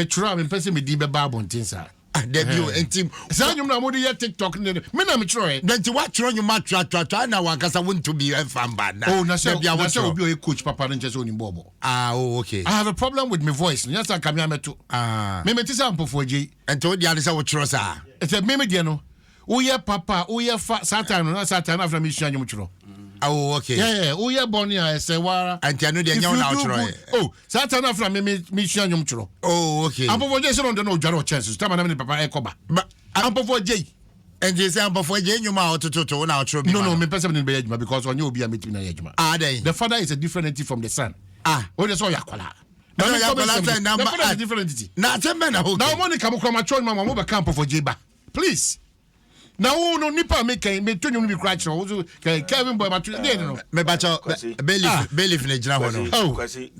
try me person me di be babon tinsa. Debut and team. Sanyo na mo di TikTok me na me try. Then to watch you match na wankasa want to be a fan bad. Oh, na say obi coach papa no nche so ni bobo. Okay. I have a problem with my voice. Yes, I come here to. Me tisa ampofo je. And told the other say what trust ah. It's a me dia no. Uye papa, uye Satan no Satan after me shanya muchro. Oh, okay. Yeah, uye boni a say wara. And you know the nyaw na try. Oh, Satan after me shanya muchro. Oh, okay. Ampofo je so no no jaro chances. Tama na me papa ekoba. Ampofo je. And you say ampofo je nyuma ototo na try. No, me person be ejuma because onye obi a meeting na ejuma. The father is a different entity from the son. Oh, that's all yakwala. The father is a different entity. Na tembe na ho. Now money come from my church mama mo be camp for Jeba. Please. Now no nipa me to you be crash so Kevin boy but no me bacho believe na gina ho no kwasi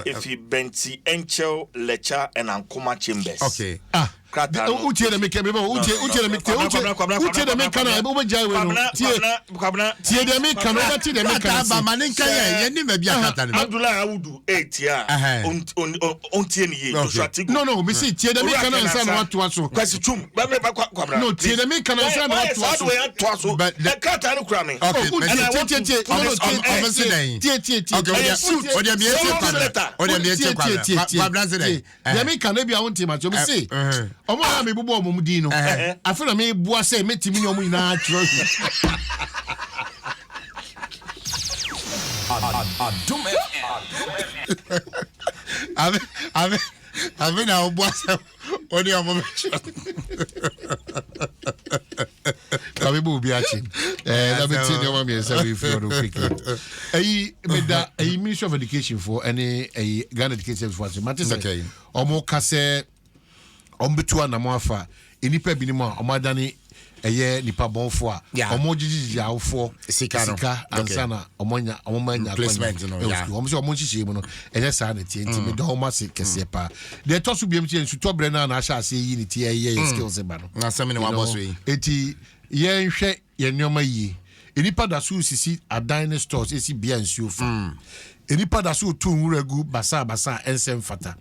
if he benti enchel lecha and ankoma chambers okay uche de make me uche de make kana e bo jai we no tie de make kana o tie de make kana ba maninka ye ni ma bia kata ni Abdullah Awudu 8 ya on tie ni ye no me see tie de make kana nsa na watu aso kwasi chum ba me ba kwabra no tie de make kana nsa na watu aso but the kata no kra me okay tie odi mi ete kwabra zedai de make kana bia won tie ma me see omo na me bubo omo di no afa na me bua say metimi ni omo ina atro Adom ave na bua say oni omo me ka me bu bi achi na me tin omo me say we feel no quickly me da Ministry of Education for any Ghana Education for matter say omo ka say ombetua na mo afa enipa bi ni mo omadani eye nipa bonfo a omo jijiji awfo sika ansana omanya placement no ya omo se omo chichie mu no eye sa na tie ntimi do omo se kese pa de to so biem tie nsu to bre na asha ase yi ni tie eye skills ba no na sami ne wa boss we eti ye nhwe ye nyoma yi enipa da so sisi adan stores esi bia nsu fa enipa da so tu nwuragu basa ensem fata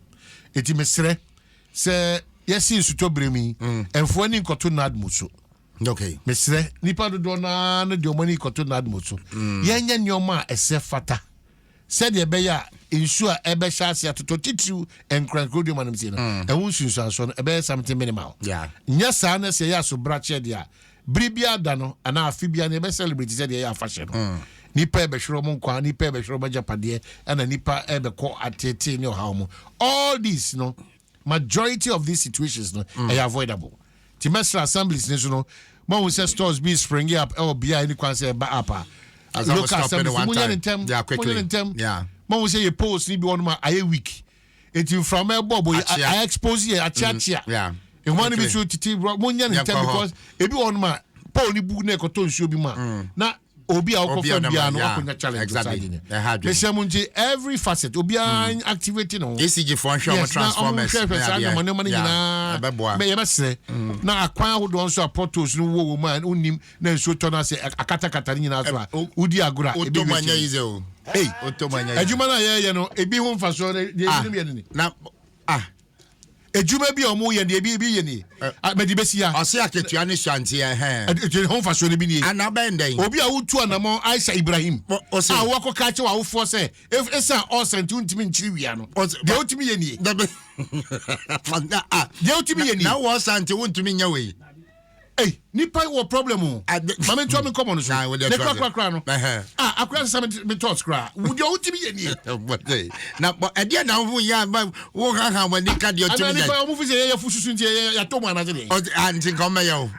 eti mesre se yes in suto bremi enfo ni nkoto nadmuso okay mesre nipa do na de omani nkoto nadmuso yenya nyoma ese fata said ye beya insure ebe shasi atoto titu enkrankodium anamsi no e won sunsu aso no ebe something minimal nya sa na se ya so brache dia bribia da no ana afibia na ebe celebrate said ye ya fashion no nipa ebe hwero mo nkwa nipa ebe hwero majapade ana nipa ebe ko atete ni oha mo all this no majority of these situations no are avoidable. Timestra assemblies no mo say stores be springing up or be any kwan say ba up as local assemblies quickly mo say you post ni be one ma aye week it from a bobo I expose here achia and one be so titi mo nya ntem because e be one ma Paul ni bu na ekoto nsuo bi ma na obi a okofam bia no akonya challenge exactly every facet obi activity no ECG for sure transformers me yebese na akwan hodo nso aportos no wo ma unim na nso to na se akatakata ni na so a udi agora e be manya ize o otomanya adwuma na ye no ebi ho mfaso ye ni na ejuma bi omo ye ne bi ye ni medi besia ose aketua ne shanti e ho faso ne bi ni ana benden obi a wutu anamo Aisha Ibrahim a wako ka che wa wo fo se esa osent untimi nchiri wia no de utimi ye ni de utimi ye ni na wo santi untimi nya we nipa wo problem o mama ntu am common so ne kra no akra se me thoughts kra wo de utimi ye ni na e na wo ya wo ha wani ka de utimi ya nipa wo fu se ye fususu nti ya to mu anaje de anti come yo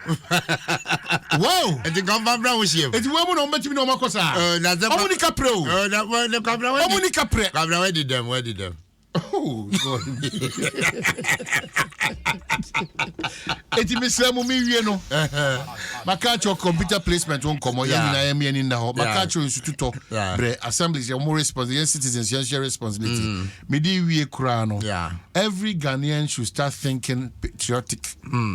wow anti come bra wo shie eti wo mu no metimi no makosa na ze omu ni kapre o na kabra we omu ni kapre we did them oh god eti mesemu mi wie no makacho computer placement won komo ya na ya mi ni na ho makacho instituto bre assemblies ya more responsibility citizens ya share responsibility me di wie kura no every Ghanaian should start thinking patriotic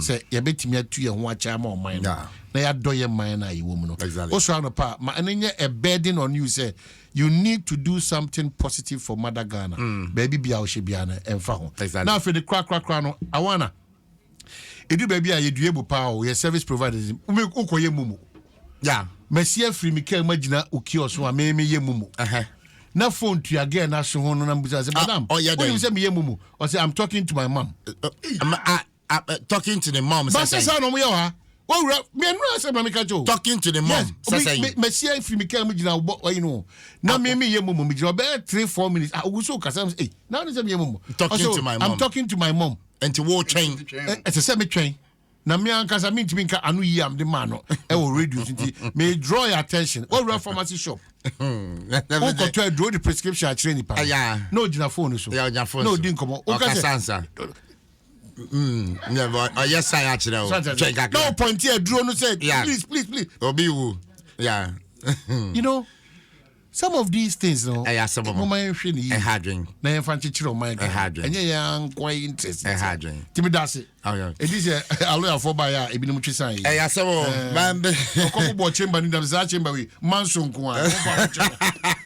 say you betimi atu ye ho acha ma oman na ya doye man na yiwo mu no also no pa ma enye a burden on you say you need to do something positive for Mother Ghana baby bia o she bia na emfa ho now for the crack no awana edu baby a yedue bu pa o your service providers ukoye mumu Messia free Mikel Magina Ukios wa me ye mumu. Na phone to again na so hono na mbuza say madam. You say me ye mumu. Or say I'm talking to my mom. I'm talking to the mom. But say no mo ye wa. Me no say me ka jo. Talking to the mom. Messia free Mikel Magina you know. Na me ye mumu me jo be 3-4 minutes. Oguso kasa say now say me ye mumu. Talking to my mom. I'm talking to my mom. And to war train. It's a semi train. Na me ankasa me ntimi nka anu yi am de man no e wo radio nti may draw your attention o run pharmacy shop o ko to draw the prescription at training pa no gina phone so no din komo o ka say never yes I actually no point here draw no say please obi wu you know some of these things no some of my hwini a hardring na yan fan chichiro mind enye yan quite interesting a hardring timi dase it is a lawyer for by ya ebinim twisan yi some man ko bo chamber ni da za chamber we manso nko a